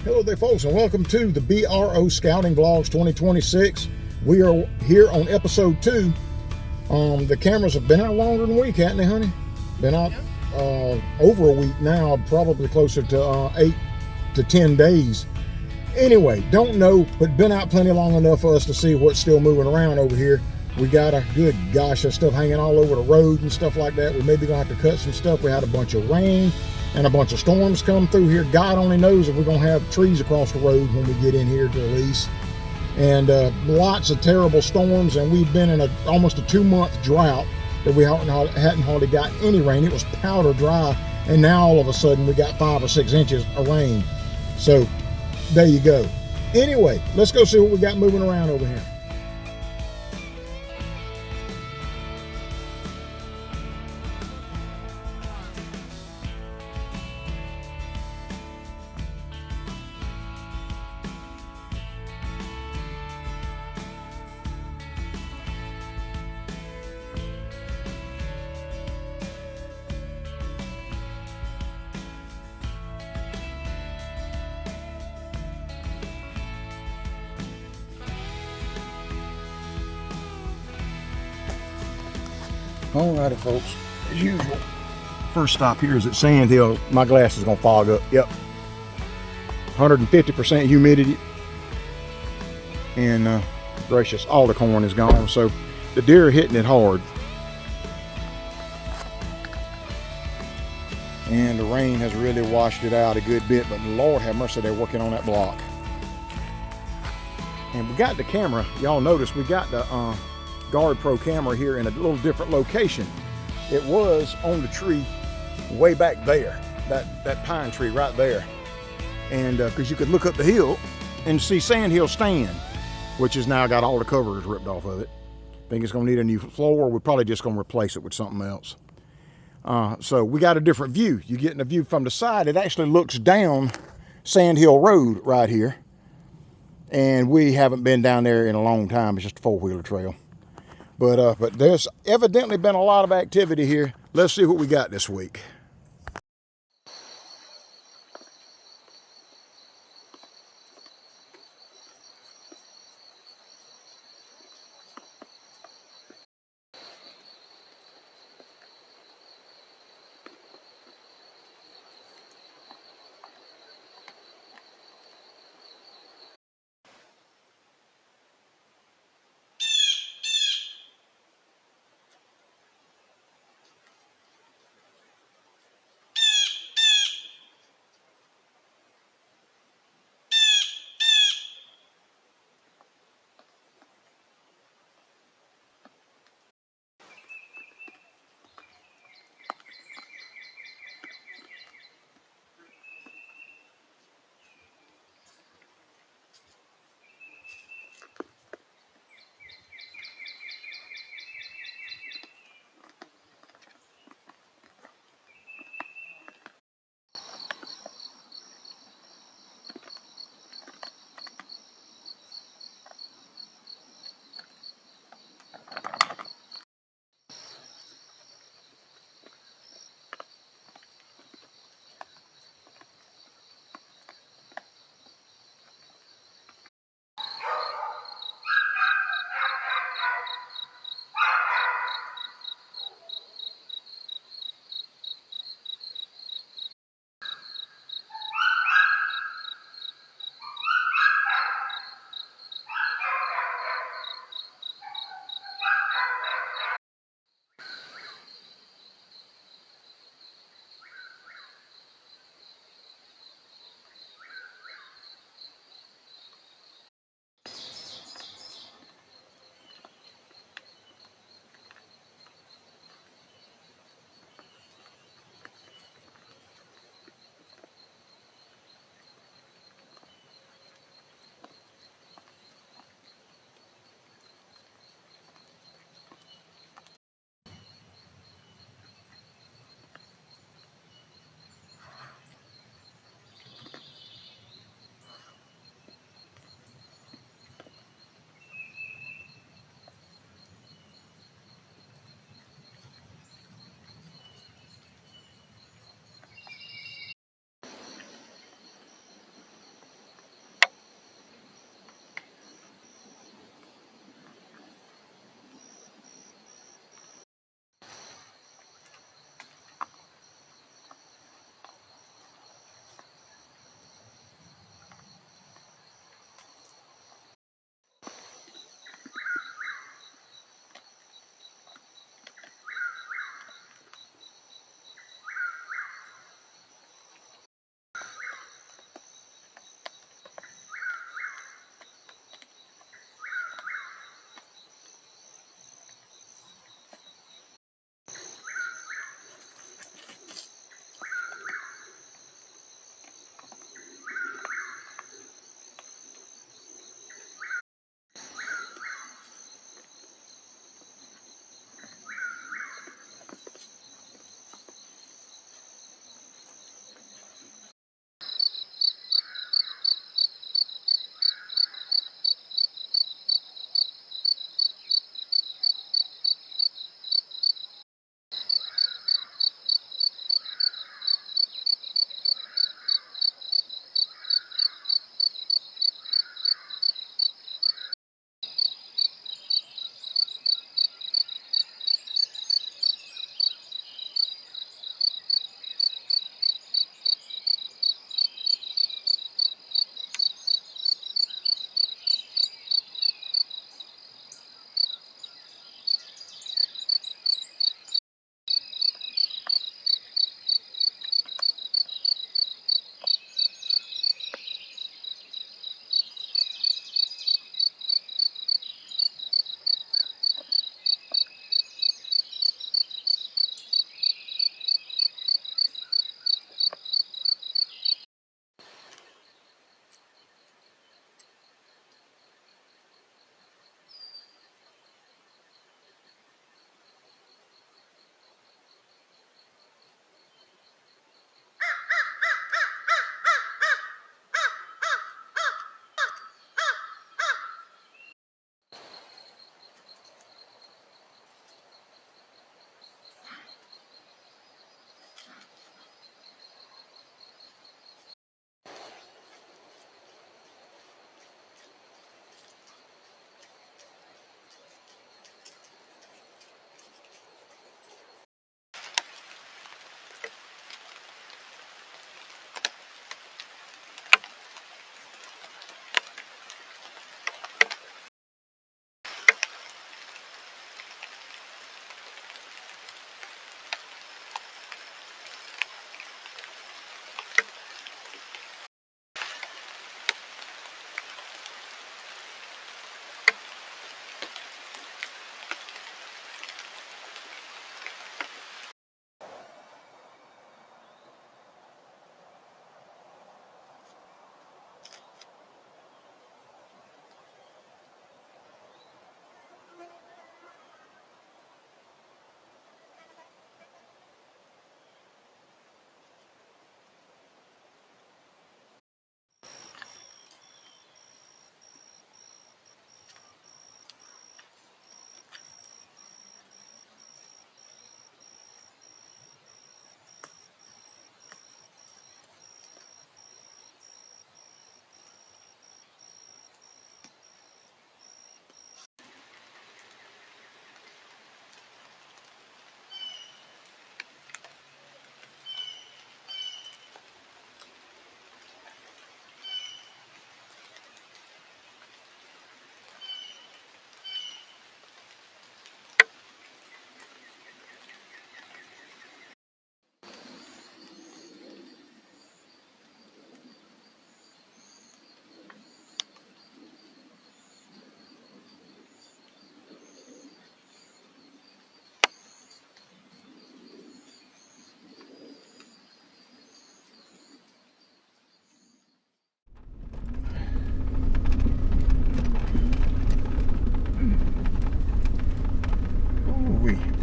Hello there, folks, and welcome to the B.R.O Scouting Vlogs 2026. We are here on episode 2. The cameras have been out longer than a week, haven't they, honey? Been out over a week now, probably closer to 8 to 10 days. Anyway, don't know, but been out plenty long enough for us to see what's still moving around over here. We got a good gosh of stuff hanging all over the road and stuff like that. We may be gonna have to cut some stuff. We had a bunch of rain and a bunch of storms come through here. God only knows if we're gonna have trees across the road when we get in here to release. And lots of terrible storms, and we've been in almost a 2-month drought that we hadn't hardly got any rain. It was powder dry, and now all of a sudden we got 5 or 6 inches of rain. So there you go. Anyway, let's go see what we got moving around over here. Alrighty, folks, as usual, first stop here is at Sand Hill. My glass is gonna fog up. Yep, 150% humidity, and gracious, all the corn is gone, so the deer are hitting it hard, and the rain has really washed it out a good bit. But Lord have mercy, they're working on that block. And we got the camera, y'all notice we got the B.R.O camera here in a little different location. It was on the tree way back there, that pine tree right there, and because you could look up the hill and see Sand Hill stand, which has now got all the covers ripped off of it. I think it's gonna need a new floor. We're probably just gonna replace it with something else. So we got a different view. You're getting a view from the side. It actually looks down Sand Hill Road right here, and we haven't been down there in a long time. It's just a 4-wheeler trail. But there's evidently been a lot of activity here. Let's see what we got this week.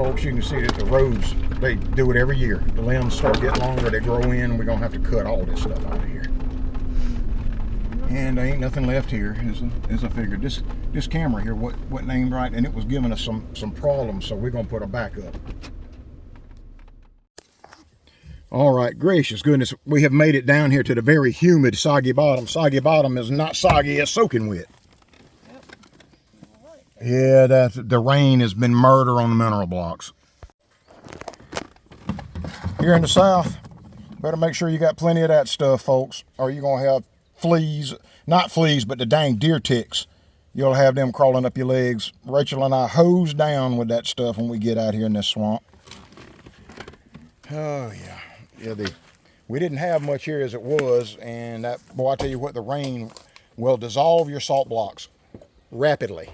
folks, you can see that the roads, they do it every year. The limbs start getting longer, they grow in, we're gonna have to cut all this stuff out of here. And there ain't nothing left here, as I figured. This camera here, what named right, and it was giving us some problems, so we're gonna put a backup. All right, gracious goodness, we have made it down here to the very humid Soggy Bottom. Soggy Bottom is not soggy, it's soaking wet. Yep. Right. Yeah, the rain has been murder on the mineral blocks. Here in the south, better make sure you got plenty of that stuff, folks, or you're gonna have fleas, not fleas, but the dang deer ticks. You'll have them crawling up your legs. Rachel and I hose down with that stuff when we get out here in this swamp. Oh yeah. Yeah, we didn't have much here as it was, and that, boy, I tell you what, the rain will dissolve your salt blocks rapidly.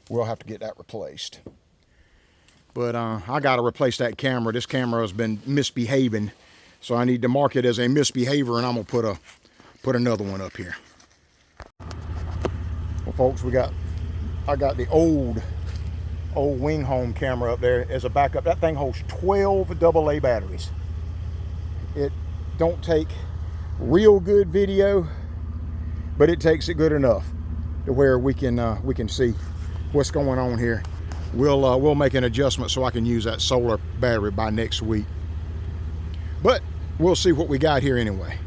We'll have to get that replaced. But I got to replace that camera. This camera has been misbehaving, so I need to mark it as a misbehavior, and I'm gonna put another one up here. Well, folks, I got the old wing home camera up there as a backup. That thing holds 12 AA batteries. It don't take real good video, but it takes it good enough to where we can see what's going on here. We'll make an adjustment so I can use that solar battery by next week. But we'll see what we got here anyway.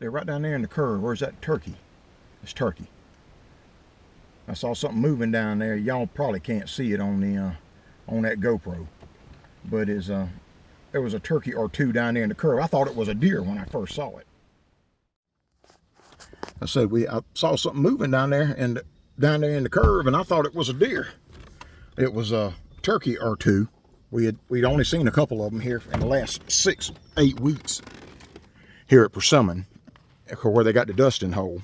They're right down there in the curve. Where's that turkey? It's turkey. I saw something moving down there. Y'all probably can't see it on the on that GoPro, but there was a turkey or two down there in the curve. I thought it was a deer when I first saw it. I said I saw something moving down there in the curve, and I thought it was a deer. It was a turkey or two. We'd only seen a couple of them here in the last 6-8 weeks here at Persimmon, where they got the dusting hole.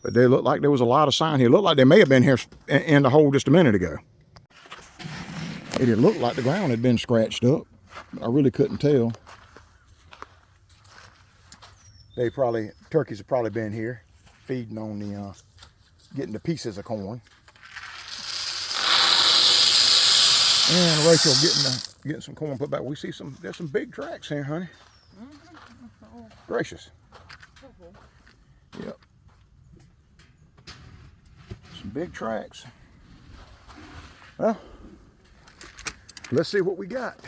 But they looked like there was a lot of sign here. It looked like they may have been here in the hole just a minute ago. It had looked like the ground had been scratched up, but I really couldn't tell. Turkeys have probably been here feeding on getting the pieces of corn. And Rachel getting some corn put back. We see there's some big tracks here, honey. Gracious. Yep. Some big tracks. Well, let's see what we got.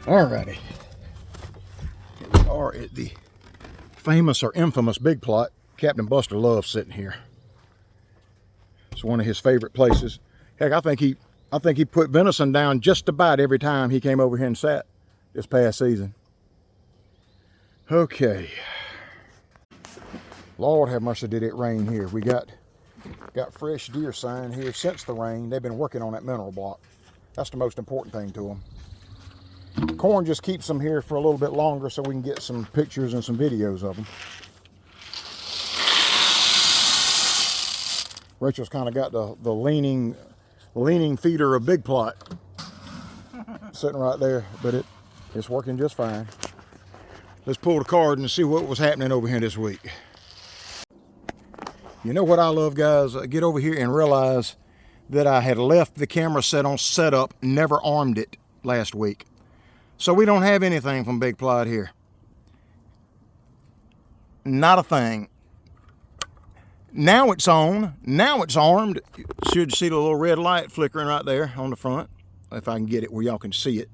Alrighty. Here we are at the famous or infamous Big Plot. Captain Buster loves sitting here. It's one of his favorite places. Heck, I think he put venison down just about every time he came over here and sat this past season. Okay. Lord have mercy, did it rain here. We got fresh deer sign here since the rain. They've been working on that mineral block. That's the most important thing to them. Corn just keeps them here for a little bit longer so we can get some pictures and some videos of them. Rachel's kind of got the leaning feeder of Big Plot sitting right there, but it's working just fine. Let's pull the card and see what was happening over here this week. You know what I love, guys? I get over here and realize that I had left the camera set on setup, never armed it last week. So we don't have anything from Big Plot here. Not a thing. Now it's on. Now it's armed. You should see the little red light flickering right there on the front, if I can get it where y'all can see it.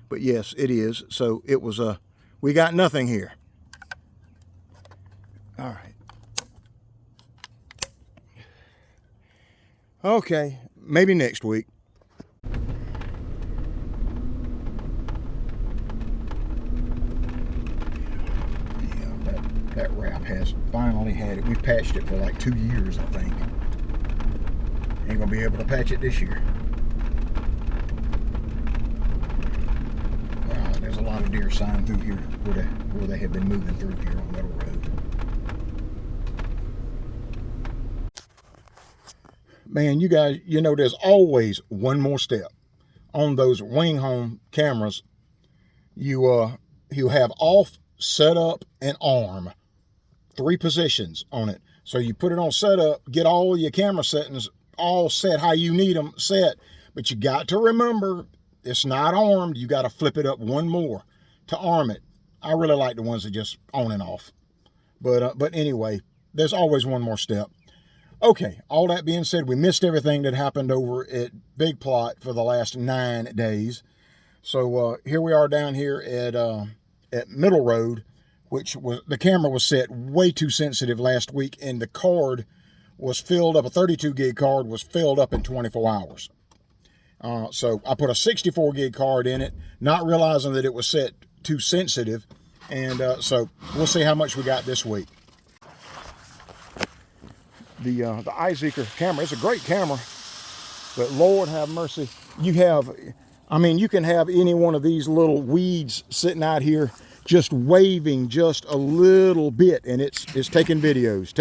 But yes, it is. So it was we got nothing here. All right. Okay, maybe next week. That wrap has finally had it. We patched it for like 2 years, I think. Ain't gonna be able to patch it this year. There's a lot of deer sign through here where they have been moving through here on Middle Road. Man, you guys, you know, there's always one more step on those wing home cameras. You have off, set up, and arm. 3 positions on it. So you put it on setup, get all your camera settings all set how you need them set. But you got to remember, it's not armed. You got to flip it up one more to arm it. I really like the ones that just on and off. But anyway, there's always one more step. Okay, all that being said, we missed everything that happened over at Big Plot for the last 9 days. So here we are down here at Middle Road, which was, the camera was set way too sensitive last week, and the card was filled up. A 32 gig card was filled up in 24 hours. So I put a 64 gig card in it, not realizing that it was set too sensitive. And so we'll see how much we got this week. The iZeeker camera is a great camera, but Lord have mercy. You can have any one of these little weeds sitting out here just waving just a little bit, and it's taking videos.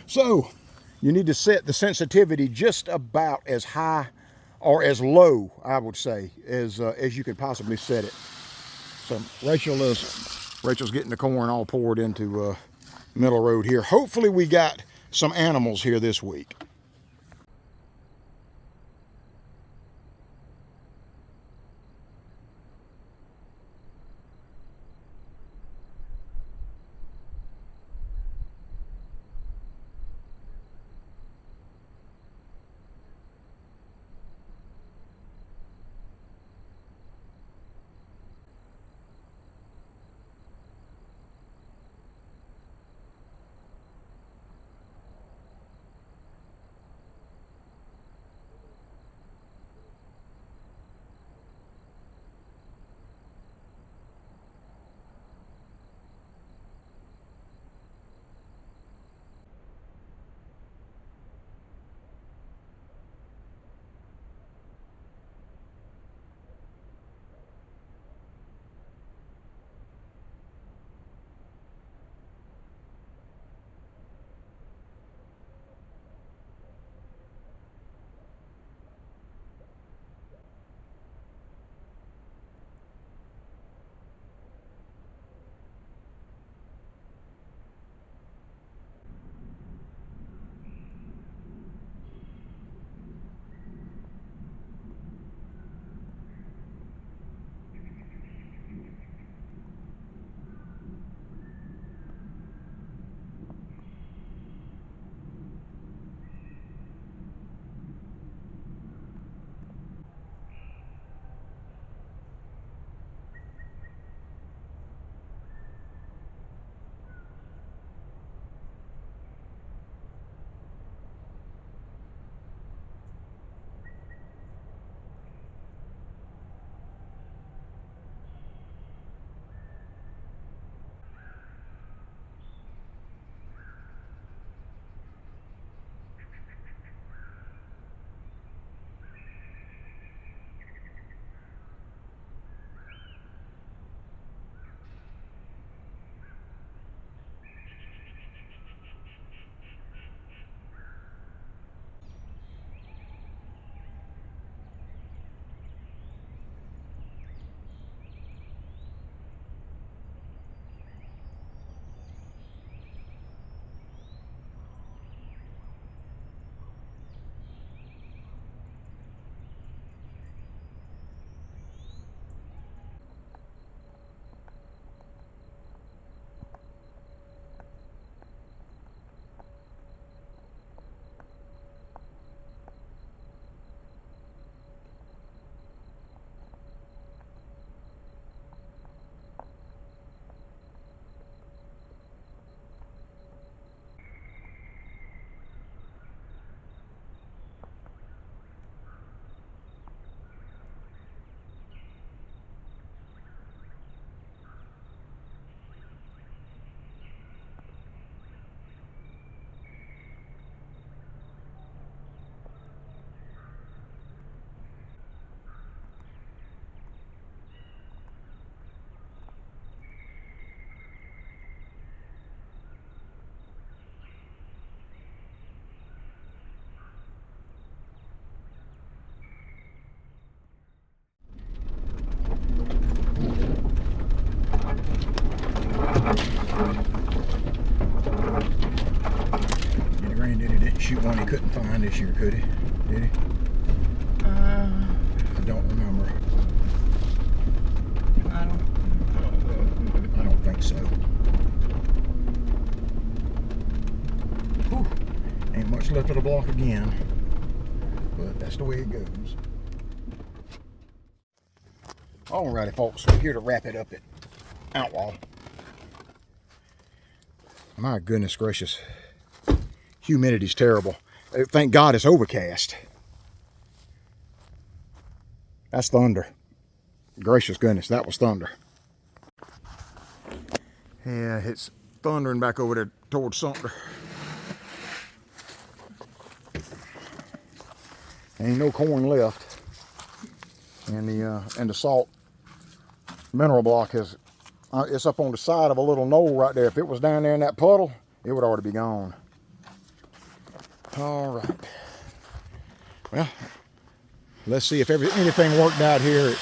So you need to set the sensitivity just about as high or as low, I would say, as you could possibly set it. So Rachel's getting the corn all poured into Middle Road here. Hopefully we got some animals here this week. Granddaddy didn't shoot one he couldn't find this year, could he? Did he? I don't remember. I don't think so. Whew. Ain't much left of the block again, but that's the way it goes. Alrighty, folks, we're here to wrap it up at Outlaw. My goodness gracious, humidity's terrible. Thank God it's overcast. That's thunder. Gracious goodness, that was thunder. Yeah, it's thundering back over there towards Sumter. Ain't no corn left, and the salt mineral block is it's up on the side of a little knoll right there. If it was down there in that puddle, it would already be gone. All right. Well, let's see if anything worked out here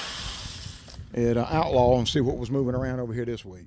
at Outlaw and see what was moving around over here this week.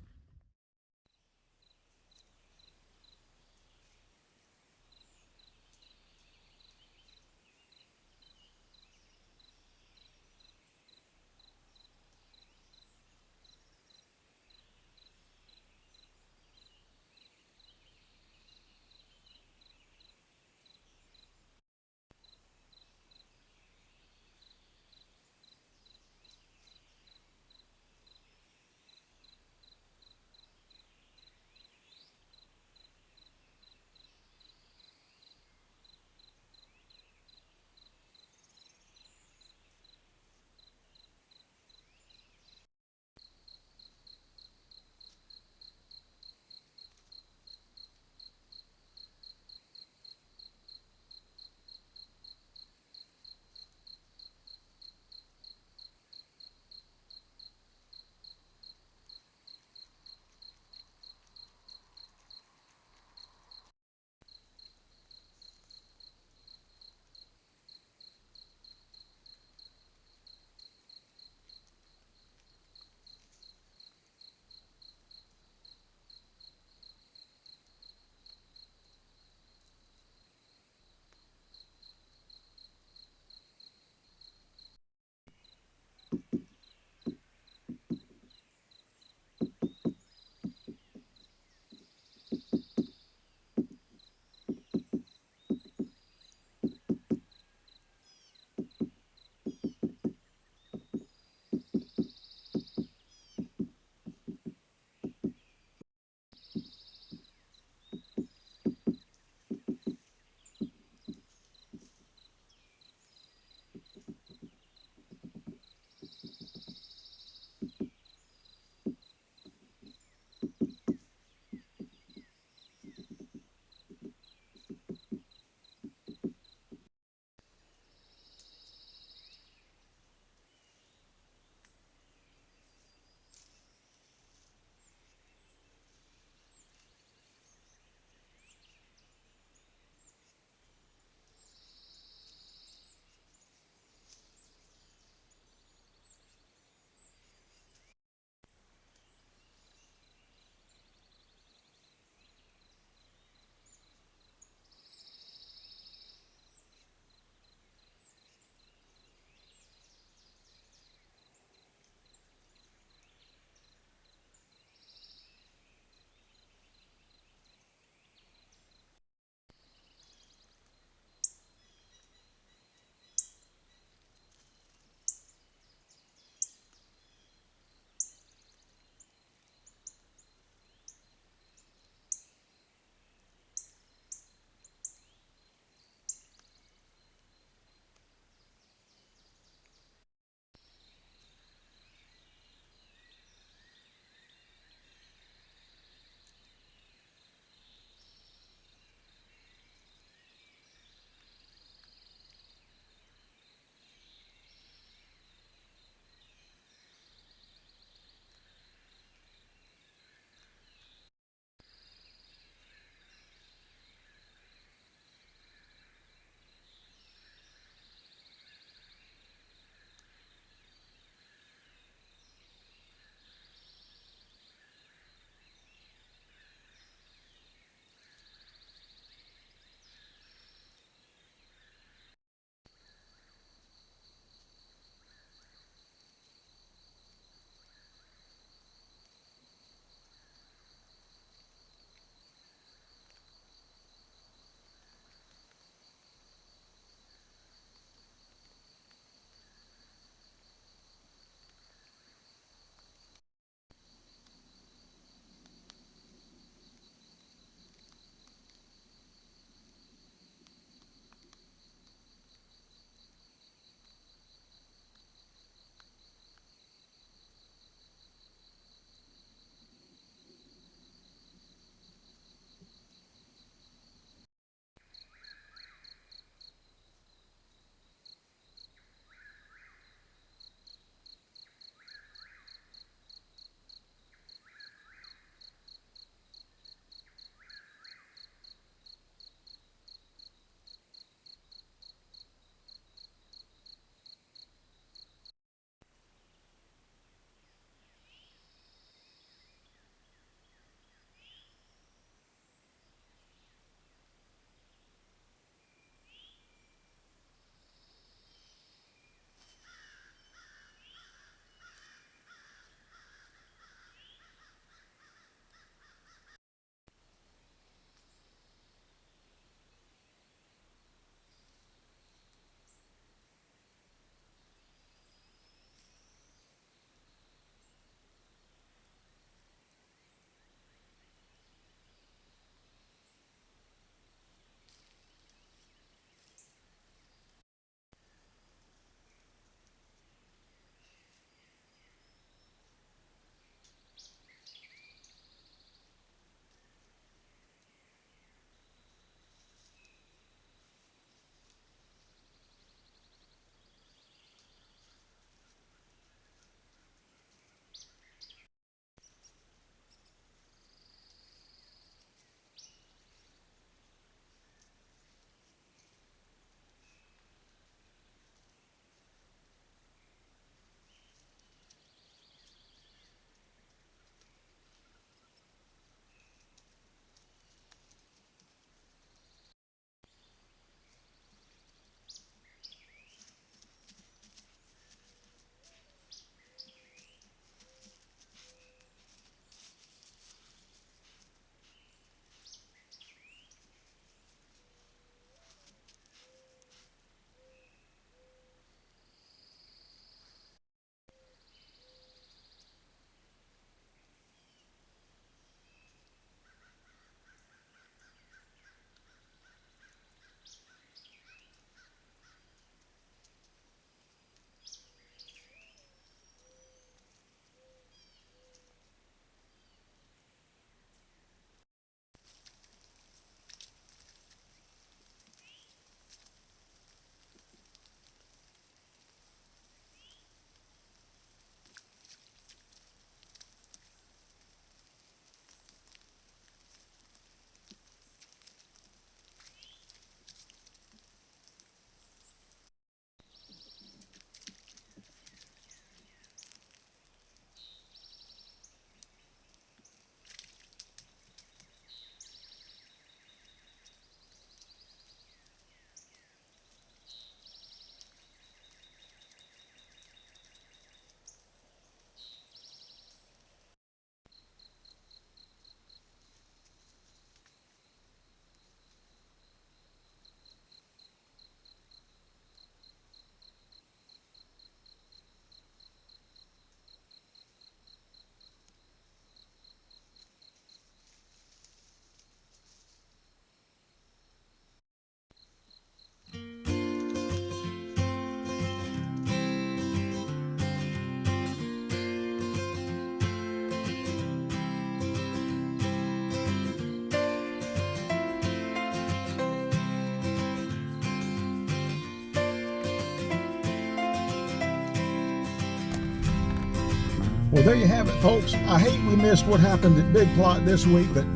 Well, there you have it, folks. I hate we missed what happened at Big Plot this week, but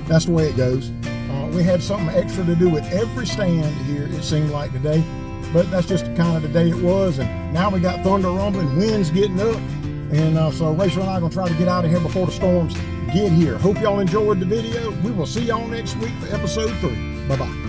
that's the way it goes. We had something extra to do with every stand here, it seemed like today, but that's just kind of the day it was. And now we got thunder rumbling, winds getting up, and so Rachel and I are going to try to get out of here before the storms get here. Hope y'all enjoyed the video. We will see y'all next week for episode 3. Bye-bye.